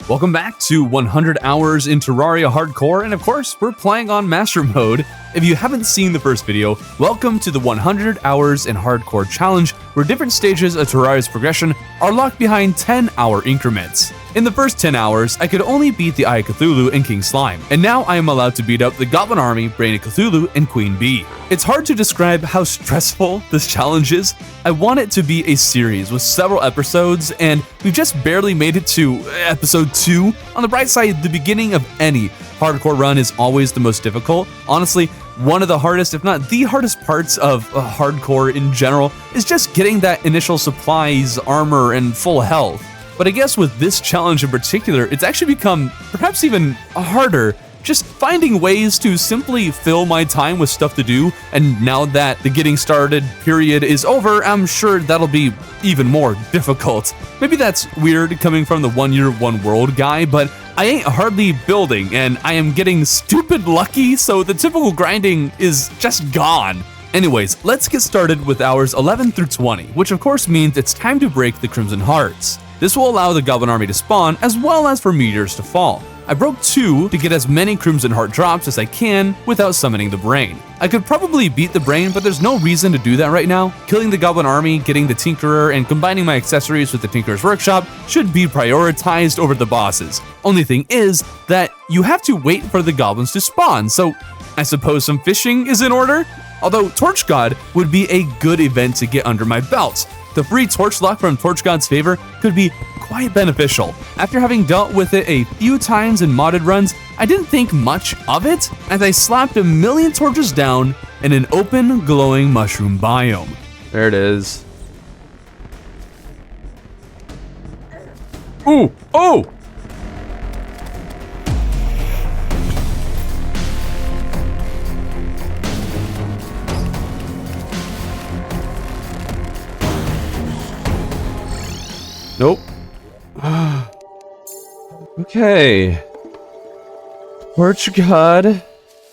Welcome back to 100 Hours in Terraria Hardcore, and of course, we're playing on Master Mode. If you haven't seen the first video, welcome to the 100 Hours in Hardcore challenge, where different stages of Terraria's progression are locked behind 10-hour increments. In the first 10 hours, I could only beat the Eye of Cthulhu and King Slime, and now I am allowed to beat up the Goblin Army, Brain of Cthulhu, and Queen Bee. It's hard to describe how stressful this challenge is. I want it to be a series with several episodes, and we've just barely made it to episode 2. On the bright side, the beginning of any hardcore run is always the most difficult. Honestly, one of the hardest, if not the hardest parts of hardcore in general is just getting that initial supplies, armor, and full health. But I guess with this challenge in particular, it's actually become perhaps even harder, just finding ways to simply fill my time with stuff to do, and now that the getting started period is over, I'm sure that'll be even more difficult. Maybe that's weird coming from the 1 year, 1 world guy, but I ain't hardly building, and I am getting stupid lucky, so the typical grinding is just gone. Anyways, let's get started with hours 11 through 20, which of course means it's time to break the Crimson Hearts. This will allow the Goblin Army to spawn, as well as for meteors to fall. I broke 2 to get as many Crimson Heart drops as I can without summoning the Brain. I could probably beat the Brain, but there's no reason to do that right now. Killing the Goblin Army, getting the Tinkerer, and combining my accessories with the Tinkerer's Workshop should be prioritized over the bosses. Only thing is that you have to wait for the goblins to spawn, so I suppose some fishing is in order? Although Torch God would be a good event to get under my belt. The free torch luck from Torch God's favor could be quite beneficial. After having dealt with it a few times in modded runs, I didn't think much of it as I slapped a million torches down in an open, glowing mushroom biome. There it is. Ooh! Oh! Nope. Okay. Torch God.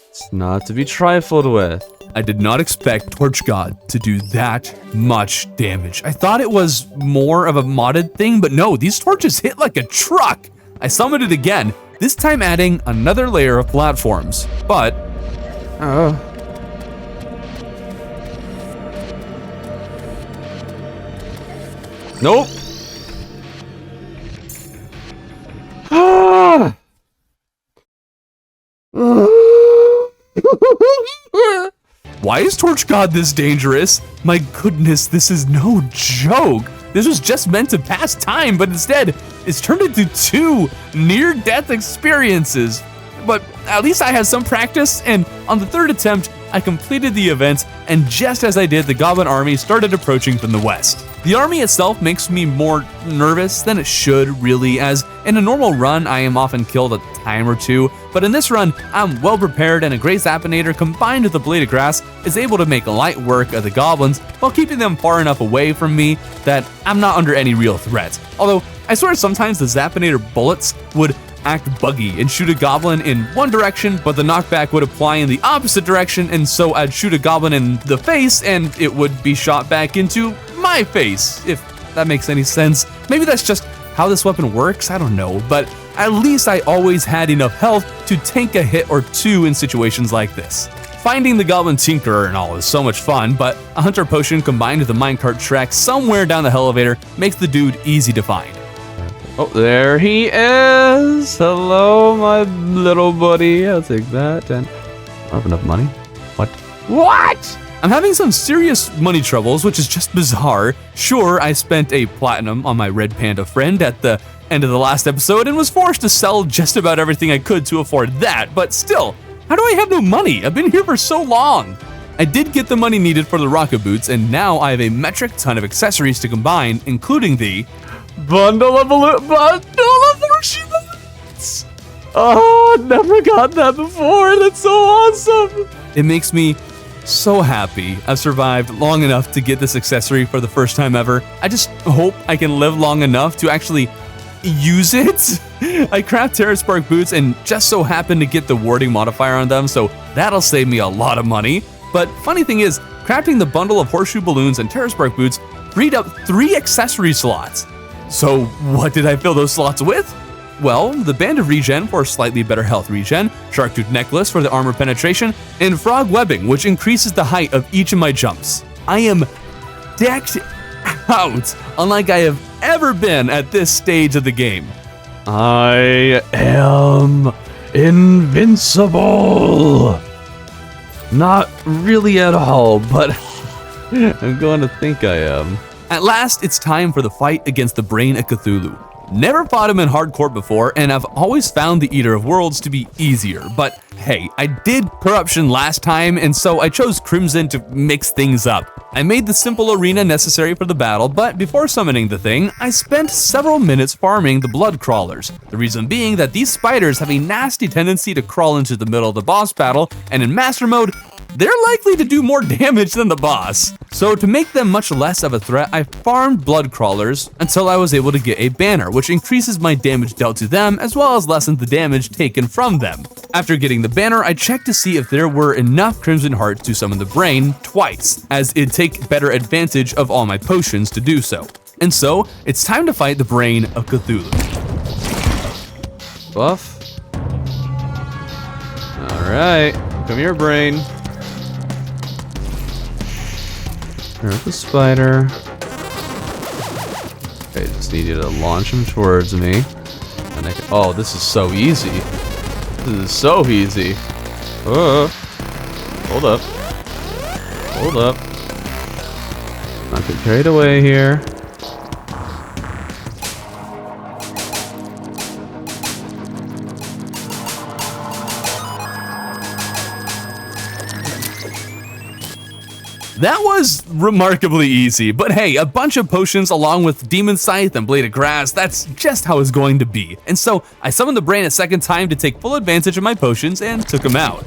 It's not to be trifled with. I did not expect Torch God to do that much damage. I thought it was more of a modded thing, but no, these torches hit like a truck. I summoned it again, this time adding another layer of platforms. But, nope. Why is Torch God this dangerous? My goodness, this is no joke. This was just meant to pass time, but instead, it's turned into 2 near-death experiences. But at least I had some practice, and on the 3rd attempt, I completed the event, and just as I did, the Goblin Army started approaching from the west. The army itself makes me more nervous than it should, really, as in a normal run, I am often killed a time or 2, but in this run, I'm well prepared, and a Grey Zappinator combined with a Blade of Grass is able to make light work of the goblins while keeping them far enough away from me that I'm not under any real threat. Although, I swear sometimes the Zappinator bullets would act buggy and shoot a goblin in one direction, but the knockback would apply in the opposite direction, and so I'd shoot a goblin in the face and it would be shot back into my face, if that makes any sense. Maybe that's just how this weapon works, I don't know, but at least I always had enough health to tank a hit or 2 in situations like this. Finding the Goblin Tinkerer and all is so much fun, but a Hunter Potion combined with a minecart track somewhere down the elevator makes the dude easy to find. Oh, there he is! Hello, my little buddy. I'll take that. And I don't have enough money. What? I'm having some serious money troubles, which is just bizarre. Sure, I spent a platinum on my red panda friend at the end of the last episode and was forced to sell just about everything I could to afford that, but still, how do I have no money? I've been here for so long. I did get the money needed for the rocket boots, and now I have a metric ton of accessories to combine, including the bundle of Horseshoe Balloons! Oh, never got that before. That's so awesome. It makes me so happy I've survived long enough to get this accessory for the first time ever. I just hope I can live long enough to actually use it. I craft Terra Spark boots and just so happen to get the warding modifier on them, so that'll save me a lot of money. But funny thing is, crafting the bundle of Horseshoe Balloons and Terra Spark boots freed up 3 accessory slots. So what did I fill those slots with? Well, the Band of Regen for slightly better health regen, Shark-Tooth Necklace for the armor penetration, and Frog Webbing, which increases the height of each of my jumps. I am decked out, unlike I have ever been at this stage of the game. I am invincible! Not really at all, but I'm going to think I am. At last, it's time for the fight against the Brain of Cthulhu. Never fought him in hardcore before, and I've always found the Eater of Worlds to be easier, but hey, I did Corruption last time, and so I chose Crimson to mix things up. I made the simple arena necessary for the battle, but before summoning the thing, I spent several minutes farming the blood crawlers. The reason being that these spiders have a nasty tendency to crawl into the middle of the boss battle, and in Master Mode, they're likely to do more damage than the boss. So to make them much less of a threat, I farmed blood crawlers until I was able to get a banner, which increases my damage dealt to them as well as lessens the damage taken from them. After getting the banner, I checked to see if there were enough Crimson Hearts to summon the Brain twice, as it'd take better advantage of all my potions to do so. And so, it's time to fight the Brain of Cthulhu. Buff. Alright, come here, Brain. There's the spider. Okay, just need you to launch him towards me. And I can, oh, this is so easy. This is so easy. Hold up. Hold up. Not get carried away here. That was remarkably easy, but hey, a bunch of potions along with Demon Scythe and Blade of Grass, that's just how it's going to be. And so, I summoned the Brain a second time to take full advantage of my potions and took him out.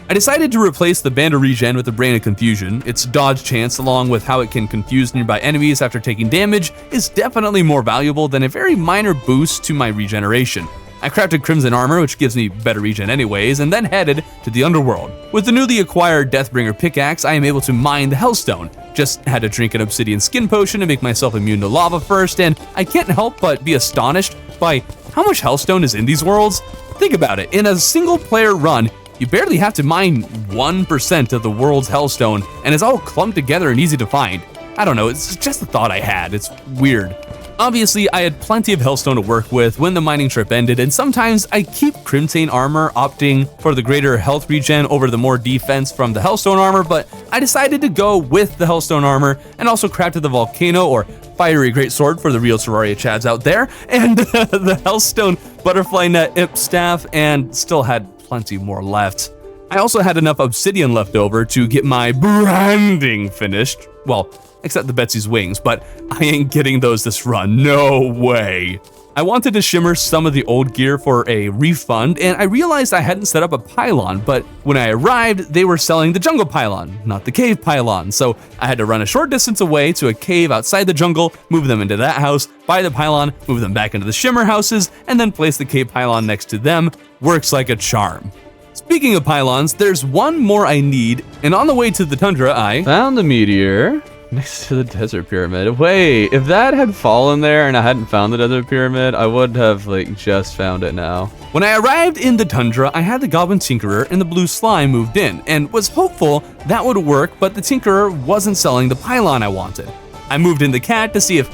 I decided to replace the Band of Regen with the Brain of Confusion. Its dodge chance, along with how it can confuse nearby enemies after taking damage, is definitely more valuable than a very minor boost to my regeneration. I crafted Crimson Armor, which gives me better regen anyways, and then headed to the Underworld. With the newly acquired Deathbringer pickaxe, I am able to mine the Hellstone. Just had to drink an obsidian skin potion to make myself immune to lava first, and I can't help but be astonished by how much Hellstone is in these worlds. Think about it, in a single player run, you barely have to mine 1% of the world's Hellstone, and it's all clumped together and easy to find. I don't know, it's just a thought I had, it's weird. Obviously, I had plenty of Hellstone to work with when the mining trip ended, and sometimes I keep Crimson Armor, opting for the greater health regen over the more defense from the Hellstone Armor, but I decided to go with the Hellstone Armor and also crafted the Volcano or Fiery Greatsword for the real Terraria chads out there, and the Hellstone Butterfly Net Imp Staff, and still had plenty more left. I also had enough obsidian left over to get my branding finished. Well, except the Betsy's wings, but I ain't getting those this run, no way. I wanted to shimmer some of the old gear for a refund, and I realized I hadn't set up a pylon, but when I arrived, they were selling the jungle pylon, not the cave pylon, so I had to run a short distance away to a cave outside the jungle, move them into that house, buy the pylon, move them back into the shimmer houses, and then place the cave pylon next to them. Works like a charm. Speaking of pylons, there's one more I need, and on the way to the tundra, I found the meteor next to the desert pyramid. Wait, if that had fallen there and I hadn't found the desert pyramid, I would have just found it now. When I arrived in the tundra, I had the Goblin Tinkerer and the Blue Slime moved in, and was hopeful that would work, but the Tinkerer wasn't selling the pylon I wanted. I moved in the cat to see if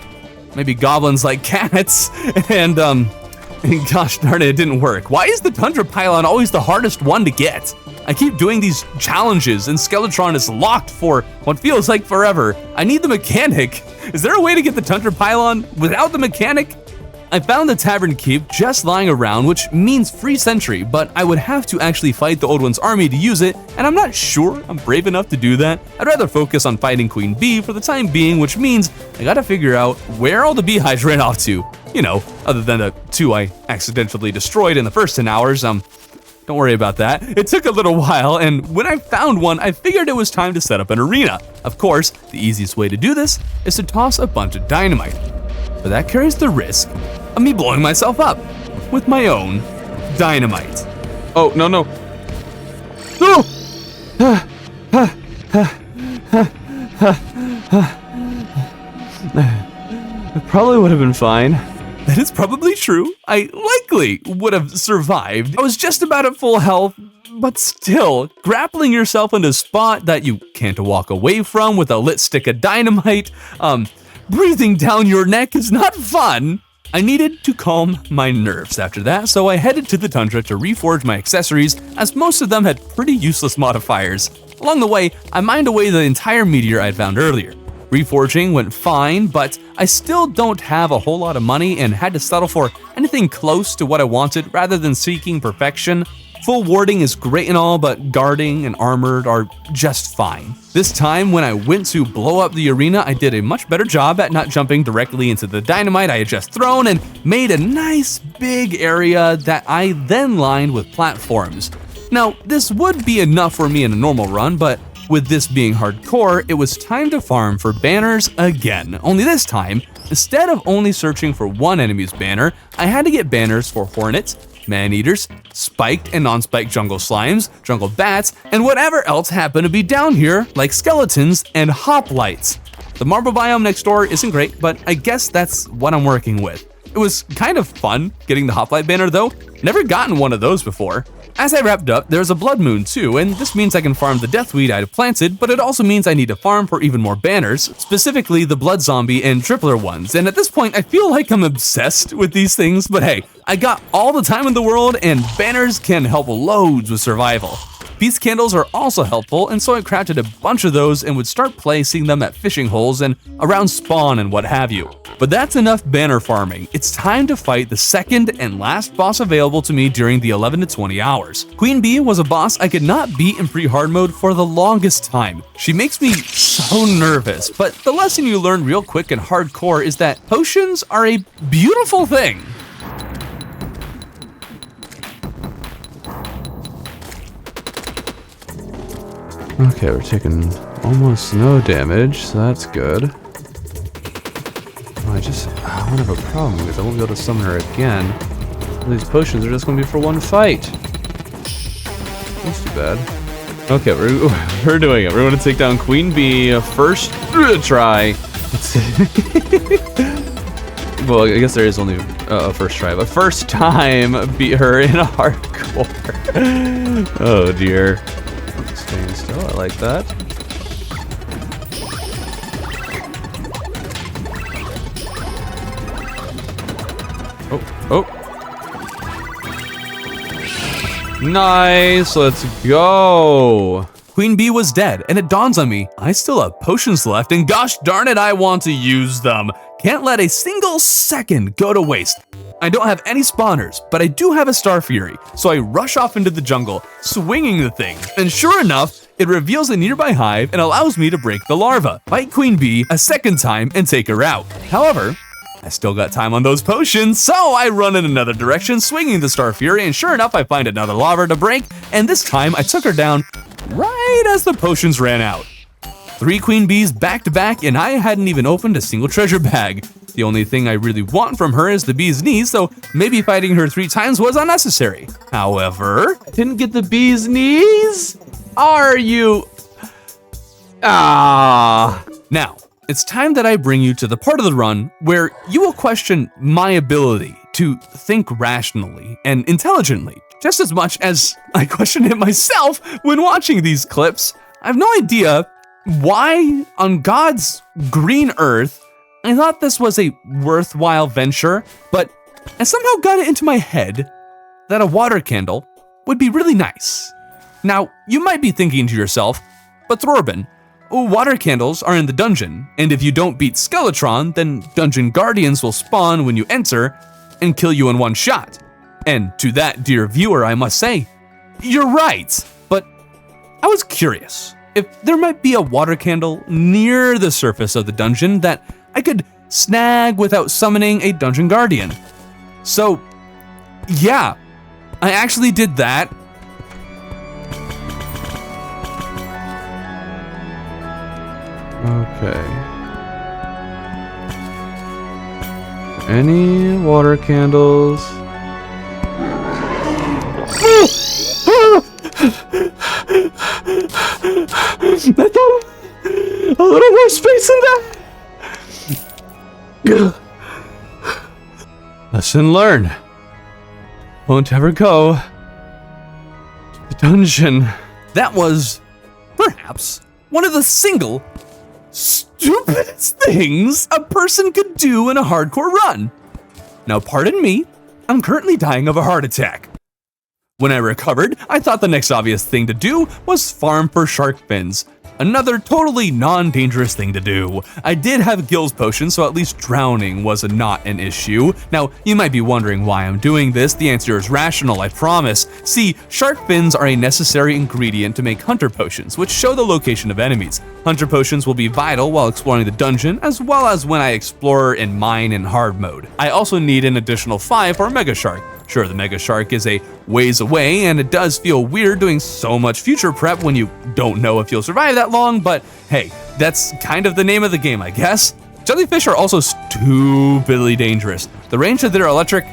maybe goblins like cats, and gosh darn it, it didn't work. Why is the tundra pylon always the hardest one to get? I keep doing these challenges and Skeletron is locked for what feels like forever. I need the mechanic. Is there a way to get the tundra pylon without the mechanic? I found the Tavern Keep just lying around, which means free sentry, but I would have to actually fight the Old One's army to use it, and I'm not sure I'm brave enough to do that. I'd rather focus on fighting Queen Bee for the time being, which means I gotta figure out where all the beehives ran off to. You know, other than the 2 I accidentally destroyed in the first 10 hours, don't worry about that. It took a little while, and when I found one, I figured it was time to set up an arena. Of course, the easiest way to do this is to toss a bunch of dynamite, but that carries the risk of me blowing myself up with my own dynamite. Oh, no, no. No! It probably would have been fine that is probably true. I likely would have survived. I was just about at full health, but still, grappling yourself in a spot that you can't walk away from with a lit stick of dynamite, breathing down your neck is not fun. I needed to calm my nerves after that, so I headed to the tundra to reforge my accessories, as most of them had pretty useless modifiers. Along the way, I mined away the entire meteor I'd found earlier. Reforging went fine, but I still don't have a whole lot of money and had to settle for anything close to what I wanted rather than seeking perfection. Full warding is great and all, but guarding and armored are just fine. This time, when I went to blow up the arena, I did a much better job at not jumping directly into the dynamite I had just thrown and made a nice big area that I then lined with platforms. Now, this would be enough for me in a normal run, but with this being hardcore, it was time to farm for banners again. Only this time, instead of only searching for one enemy's banner, I had to get banners for hornets, man-eaters, spiked and non-spiked jungle slimes, jungle bats, and whatever else happened to be down here, like skeletons and hoplites. The marble biome next door isn't great, but I guess that's what I'm working with. It was kind of fun getting the hoplite banner though. Never gotten one of those before. As I wrapped up, there's a blood moon too, and this means I can farm the deathweed I'd planted, but it also means I need to farm for even more banners, specifically the blood zombie and tripler ones. And at this point, I feel like I'm obsessed with these things, but hey, I got all the time in the world, and banners can help loads with survival. Peace candles are also helpful, and so I crafted a bunch of those and would start placing them at fishing holes and around spawn and what have you. But that's enough banner farming. It's time to fight the second and last boss available to me during the 11 to 20 hours. Queen Bee was a boss I could not beat in pre-hard mode for the longest time. She makes me so nervous, but the lesson you learn real quick in hardcore is that potions are a beautiful thing. Okay, we're taking almost no damage, so that's good. I want to have a problem because I won't be able to summon her again. These potions are just going to be for one fight. That's too bad. Okay, we're doing it. We're going to take down Queen Bee first try. Well, I guess there is only a first try, but first time beat her in a hardcore. Oh dear. Staying still, I like that. Oh. Nice, let's go. Queen Bee was dead, and it dawns on me, I still have potions left, and gosh darn it, I want to use them. Can't let a single second go to waste. I don't have any spawners, but I do have a Star Fury, so I rush off into the jungle, swinging the thing, and sure enough, it reveals a nearby hive and allows me to break the larva, fight Queen Bee a second time, and take her out. However, I still got time on those potions, so I run in another direction, swinging the Star Fury, and sure enough, I find another larva to break, and this time I took her down right as the potions ran out. 3 Queen Bees back to back, and I hadn't even opened a single treasure bag. The only thing I really want from her is the bee's knees, so maybe fighting her 3 times was unnecessary. However, I didn't get the bee's knees? Are you? Ah. Now, it's time that I bring you to the part of the run where you will question my ability to think rationally and intelligently, just as much as I question it myself when watching these clips. I have no idea why on God's green earth I thought this was a worthwhile venture, but I somehow got it into my head that a water candle would be really nice. Now, you might be thinking to yourself, but Thorben, water candles are in the dungeon, and if you don't beat Skeletron, then dungeon guardians will spawn when you enter and kill you in one shot. And to that, dear viewer, I must say, you're right, but I was curious if there might be a water candle near the surface of the dungeon that I could snag without summoning a dungeon guardian. So, yeah, I actually did that. Okay. Any water candles? I thought a little more space in that. Lesson learned. Won't ever go to the dungeon. That was, perhaps, one of the single stupidest things a person could do in a hardcore run. Now, pardon me, I'm currently dying of a heart attack. When I recovered, I thought the next obvious thing to do was farm for shark fins. Another totally non-dangerous thing to do. I did have gills potions, so at least drowning was not an issue. Now, you might be wondering why I'm doing this. The answer is rational, I promise. See, shark fins are a necessary ingredient to make hunter potions, which show the location of enemies. Hunter potions will be vital while exploring the dungeon, as well as when I explore and mine in hard mode. I also need an additional 5 for Mega Shark. Sure, the Mega Shark is a ways away, and it does feel weird doing so much future prep when you don't know if you'll survive that long, but hey, that's kind of the name of the game, I guess. Jellyfish are also stupidly dangerous. The range of their electric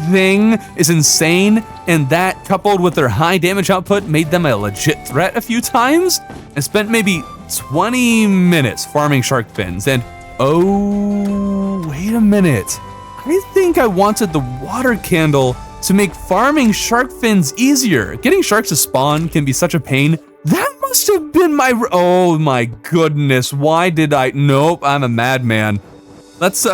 thing is insane, and that, coupled with their high damage output, made them a legit threat a few times. I spent maybe 20 minutes farming shark fins, and oh, wait a minute. I think I wanted the water candle to make farming shark fins easier. Getting sharks to spawn can be such a pain. That must have been oh my goodness, why did I? Nope, I'm a madman. That's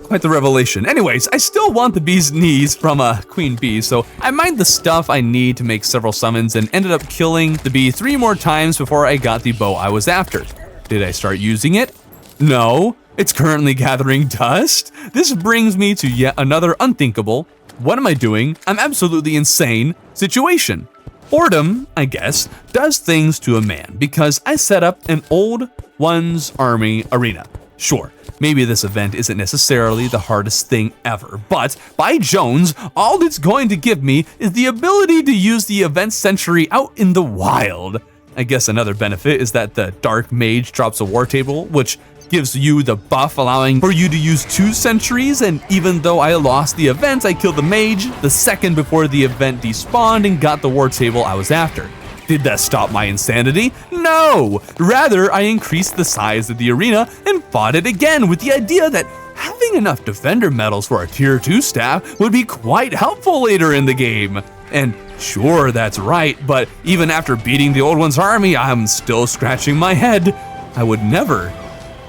quite the revelation. Anyways, I still want the bee's knees from Queen Bee, so I mined the stuff I need to make several summons and ended up killing the bee 3 more times before I got the bow I was after. Did I start using it? No. It's currently gathering dust. This brings me to yet another unthinkable, what am I doing? I'm absolutely insane situation. Boredom, I guess, does things to a man because I set up an old one's army arena. Sure, maybe this event isn't necessarily the hardest thing ever, but by Jones, all it's going to give me is the ability to use the event century out in the wild. I guess another benefit is that the Dark Mage drops a war table, which gives you the buff allowing for you to use 2 centuries, and even though I lost the event, I killed the mage the second before the event despawned and got the war table I was after. Did that stop my insanity? No! Rather, I increased the size of the arena and fought it again with the idea that having enough defender medals for a tier 2 staff would be quite helpful later in the game. And sure, that's right, but even after beating the old one's army, I'm still scratching my head. I would never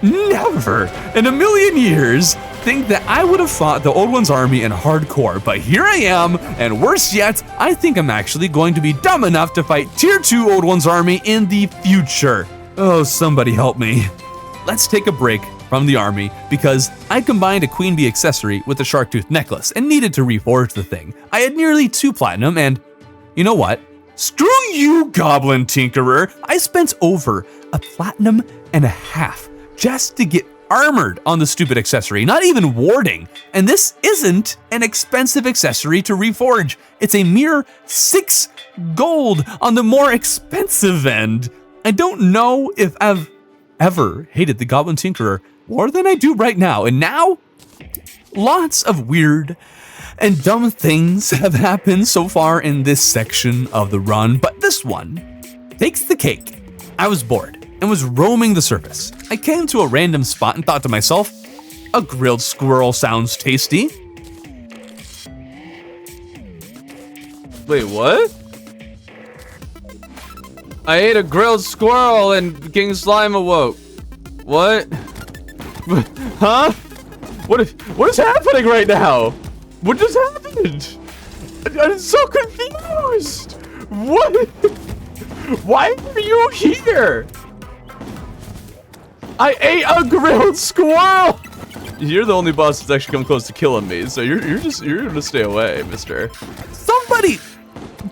in a million years think that I would have fought the old one's army in hardcore, but here I am, and worse yet, I think I'm actually going to be dumb enough to fight tier 2 old one's army in the future. Oh, somebody help me. Let's take a break from the army because I combined a Queen Bee accessory with a shark tooth necklace and needed to reforge the thing. I had nearly 2 platinum, and you know what? Screw you, Goblin Tinkerer. I spent over a platinum and a half just to get armored on the stupid accessory, not even warding. And this isn't an expensive accessory to reforge. It's a mere 6 gold on the more expensive end. I don't know if I've ever hated the Goblin Tinkerer more than I do right now. And now, lots of weird and dumb things have happened so far in this section of the run, but this one takes the cake. I was bored and was roaming the surface. I came to a random spot and thought to myself, a grilled squirrel sounds tasty. Wait, what? I ate a grilled squirrel and King Slime awoke. What? Huh? What is happening right now? What just happened? I'm so confused. What? Why are you here? I ate a grilled squirrel. You're the only boss that's actually come close to killing me, so you're gonna stay away, mister. Somebody,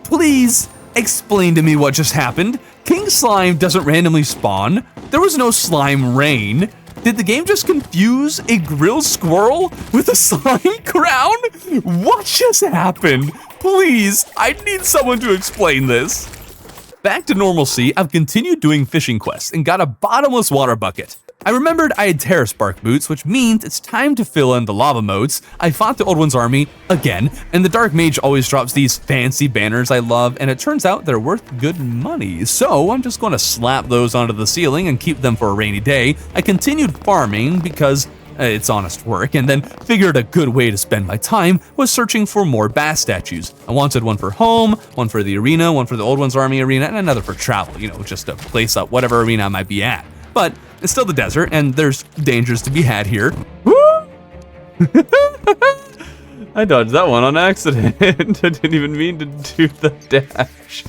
please explain to me what just happened. King Slime doesn't randomly spawn. There was no slime rain. Did the game just confuse a grilled squirrel with a slime crown? What just happened? Please, I need someone to explain this. Back to normalcy, I've continued doing fishing quests and got a bottomless water bucket. I remembered I had Terra Spark boots, which means it's time to fill in the lava modes. I fought the old one's army again, and the Dark Mage always drops these fancy banners I love, and it turns out they're worth good money. So I'm just going to slap those onto the ceiling and keep them for a rainy day. I continued farming because its honest work, and then figured a good way to spend my time was searching for more bass statues. I wanted one for home, one for the arena, one for the Old One's Army arena, and another for travel, just to place up whatever arena I might be at. But it's still the desert, and there's dangers to be had here. I dodged that one on accident. I didn't even mean to do the dash.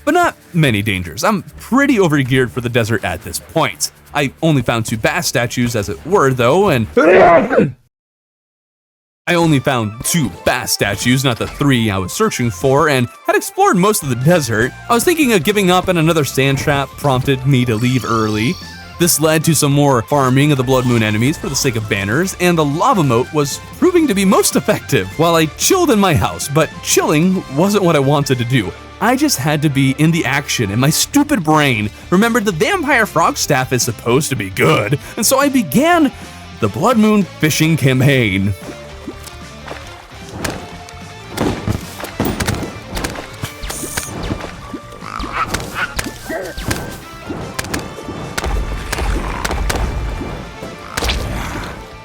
But not many dangers. I'm pretty overgeared for the desert at this point. I only found 2 bass statues, as it were, though, and I only found 2 bass statues, not the 3 I was searching for, and had explored most of the desert. I was thinking of giving up, and another sand trap prompted me to leave early. This led to some more farming of the Blood Moon enemies for the sake of banners, and the lava moat was proving to be most effective while I chilled in my house, but chilling wasn't what I wanted to do. I just had to be in the action, and my stupid brain remembered the vampire frog staff is supposed to be good, and so I began the Blood Moon fishing campaign.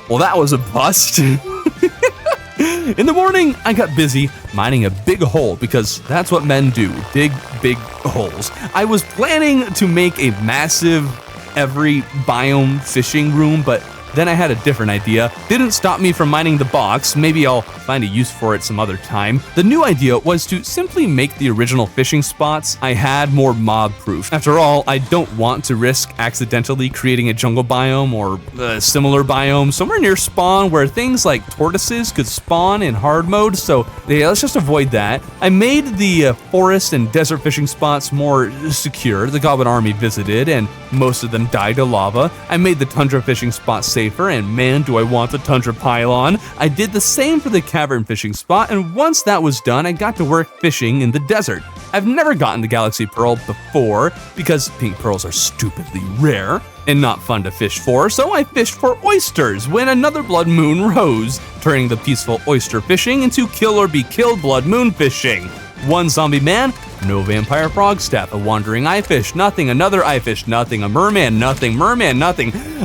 Well, that was a bust. In the morning, I got busy mining a big hole because that's what men do, dig big holes. I was planning to make a massive every biome fishing room, but then I had a different idea. Didn't stop me from mining the box. Maybe I'll find a use for it some other time. The new idea was to simply make the original fishing spots I had more mob-proof. After all, I don't want to risk accidentally creating a jungle biome or a similar biome somewhere near spawn where things like tortoises could spawn in hard mode, so yeah, let's just avoid that. I made the forest and desert fishing spots more secure. The Goblin army visited and most of them died to lava. I made the tundra fishing spots safer, and man, do I want the tundra pylon. I did the same for the cavern fishing spot, and once that was done, I got to work fishing in the desert. I've never gotten the Galaxy Pearl before because pink pearls are stupidly rare and not fun to fish for, so I fished for oysters when another blood moon rose, turning the peaceful oyster fishing into kill or be killed blood moon fishing. One zombie man, no vampire frog staff, a wandering eye fish, nothing, another eye fish, nothing, a merman, nothing,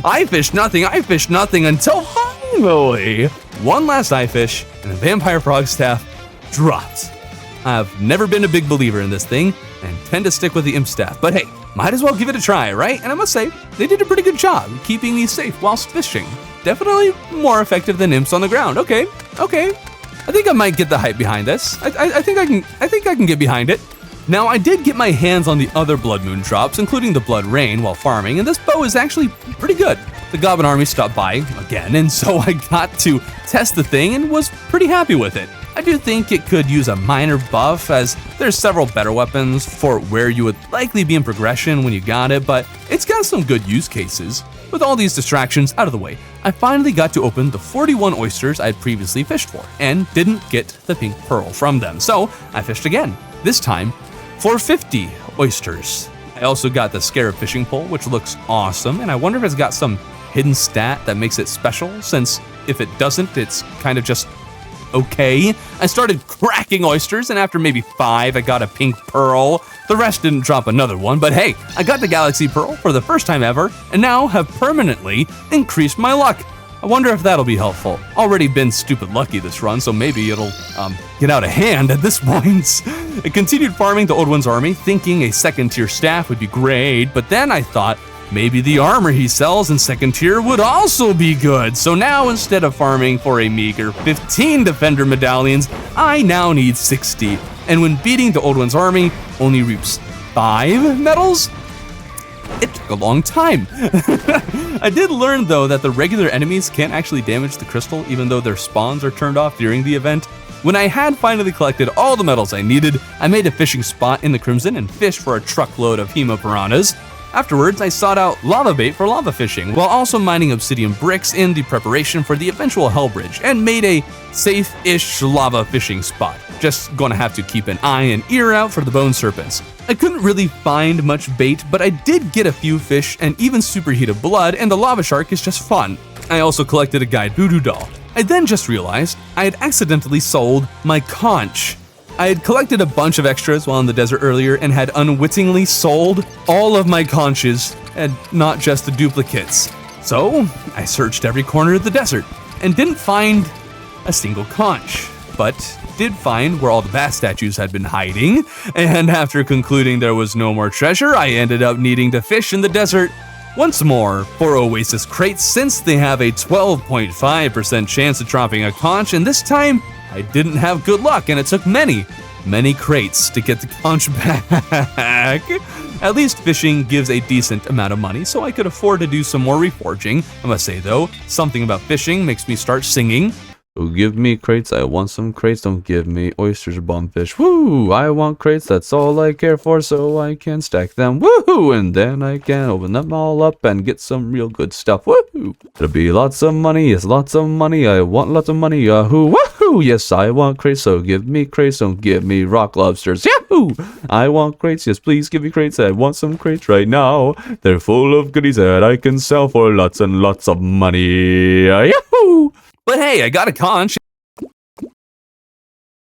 eye fish, nothing, until finally, one last eye fish and a vampire frog staff dropped. I've never been a big believer in this thing and tend to stick with the imp staff, but hey, might as well give it a try, right? And I must say, they did a pretty good job keeping me safe whilst fishing. Definitely more effective than imps on the ground. Okay. I think I might get the hype behind this. I think I can get behind it. Now, I did get my hands on the other Blood Moon drops, including the Blood Rain, while farming, and this bow is actually pretty good. The Goblin army stopped by again, and so I got to test the thing and was pretty happy with it. I do think it could use a minor buff, as there's several better weapons for where you would likely be in progression when you got it, but it's got some good use cases. With all these distractions out of the way, I finally got to open the 41 oysters I'd previously fished for, and didn't get the pink pearl from them, so I fished again, this time for 50 oysters. I also got the scarab fishing pole, which looks awesome, and I wonder if it's got some hidden stat that makes it special, since if it doesn't, it's kind of just okay. I started cracking oysters, and after maybe 5, I got a pink pearl. The rest didn't drop another one, but hey, I got the Galaxy Pearl for the first time ever, and now have permanently increased my luck. I wonder if that'll be helpful. Already been stupid lucky this run, so maybe it'll get out of hand at this point. I continued farming the Old One's army, thinking a second tier staff would be great, but then I thought maybe the armor he sells in second tier would also be good. So now, instead of farming for a meager 15 defender medallions, I now need 60. And when beating the Old One's army only reaps 5 medals, it took a long time. I did learn though that the regular enemies can't actually damage the crystal even though their spawns are turned off during the event. When I had finally collected all the medals I needed, I made a fishing spot in the Crimson and fished for a truckload of hemopiranhas. Afterwards, I sought out lava bait for lava fishing, while also mining obsidian bricks in the preparation for the eventual hell bridge, and made a safe-ish lava fishing spot. Just gonna have to keep an eye and ear out for the bone serpents. I couldn't really find much bait, but I did get a few fish and even superheated blood, and the lava shark is just fun. I also collected a guide voodoo doll. I then just realized I had accidentally sold my conch. I had collected a bunch of extras while in the desert earlier and had unwittingly sold all of my conches, and not just the duplicates. So I searched every corner of the desert and didn't find a single conch, but did find where all the bat statues had been hiding, and after concluding there was no more treasure, I ended up needing to fish in the desert once more for Oasis crates, since they have a 12.5% chance of dropping a conch, and this time I didn't have good luck and it took many crates to get the conch back. At least fishing gives a decent amount of money, so I could afford to do some more reforging. I must say though, something about fishing makes me start singing. Oh, give me crates, I want some crates, don't give me oysters or bombfish. Woo! I want crates, that's all I care for, so I can stack them. Woohoo! And then I can open them all up and get some real good stuff. Woohoo! It'll be lots of money, yes, lots of money. I want lots of money, yahoo! Woohoo! Yes, I want crates, so give me crates, don't give me rock lobsters. Yahoo! I want crates, yes, please give me crates. I want some crates right now. They're full of goodies that I can sell for lots and lots of money. Yahoo! But hey, I got a conch.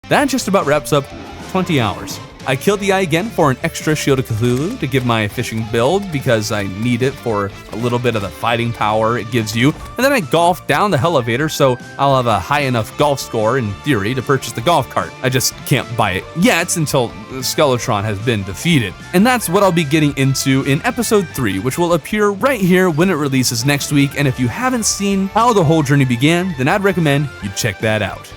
That just about wraps up 20 hours. I killed the eye again for an extra Shield of Cthulhu to give my fishing build because I need it for a little bit of the fighting power it gives you. And then I golfed down the elevator, so I'll have a high enough golf score in theory to purchase the golf cart. I just can't buy it yet until Skeletron has been defeated. And that's what I'll be getting into in episode 3, which will appear right here when it releases next week. And if you haven't seen how the whole journey began, then I'd recommend you check that out.